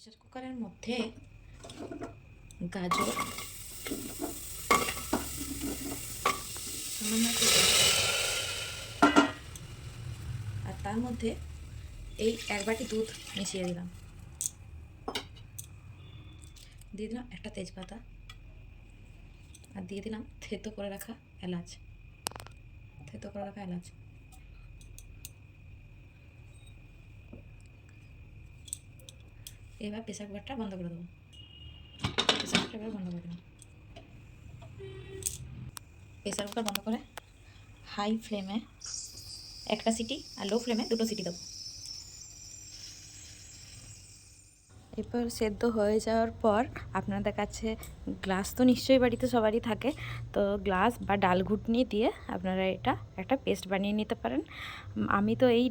Pressure কুকারের মধ্যে গাজর সামান্য আর তার মধ্যে এই 1 বাটি দুধ মিশিয়ে দিলাম। দিয়ে দিলাম একটা তেজপাতা আর দিয়ে দিলাম থেতো করে রাখা এলাচ। এবার প্রেসার কুকারটা বন্ধ করে দেবো। প্রেসার কুকার বন্ধ করে দিলাম। প্রেসার কুকার বন্ধ করে হাই ফ্লেমে একটা সিটি আর লো ফ্লেমে 2টো সিটি দেবো। এরপর সেদ্ধ হয়ে যাওয়ার পর আপনাদের কাছে গ্লাস তো নিশ্চয়ই বাড়িতে সবারই থাকে, তো গ্লাস বা ডাল ঘুটনি দিয়ে আপনারা এটা একটা পেস্ট বানিয়ে নিতে পারেন। আমি তো এই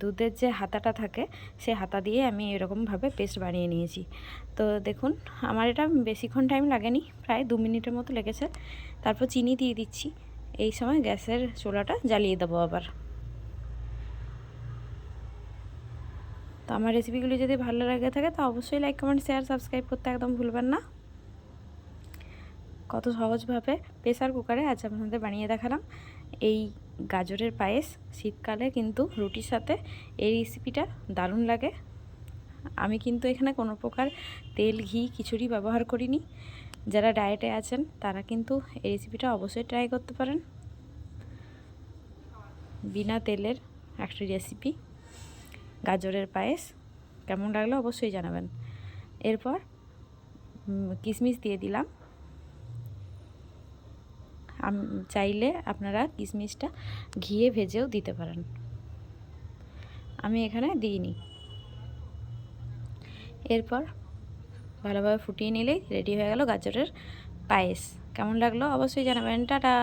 দুধের যে হাতাটা থাকে সেই হাতা দিয়ে আমি এরকমভাবে পেস্ট বানিয়ে নিয়েছি। তো দেখুন আমার এটা বেশিক্ষণ টাইম লাগেনি, প্রায় 2 মিনিটের মতো লেগেছে। তারপর চিনি দিয়ে দিচ্ছি। এই সময় গ্যাসের চুলাটা জ্বালিয়ে দেবো আবার। তো আমার রেসিপিগুলি যদি ভালো লাগে থাকে তো অবশ্যই লাইক কমেন্ট শেয়ার সাবস্ক্রাইব করতে একদম ভুলবেন না। কত সহজভাবে প্রেসার কুকারে আজ আপনাদের বানিয়ে দেখালাম এই গাজরের পায়েস। শীতকালে কিন্তু রুটির সাথে এই রেসিপিটা দারুণ লাগে। আমি কিন্তু এখানে কোনো প্রকার তেল ঘি কিছুরই ব্যবহার করিনি। যারা ডায়েটে আছেন তারা কিন্তু এই রেসিপিটা অবশ্যই ট্রাই করতে পারেন। বিনা তেলের একটি রেসিপি গাজরের পায়েস। কেমন লাগলো অবশ্যই জানাবেন। এরপর কিশমিশ দিয়ে দিলাম। চাইলে আপনারা কিশমিশটা ঘিয়ে ভেজেও দিতে পারেন, আমি এখানে দিইনি। এরপর ভালোভাবে ফুটিয়ে নিলেই রেডি হয়ে গেল গাজরের পায়েস। কেমন লাগলো অবশ্যই জানাবেন। টাটা।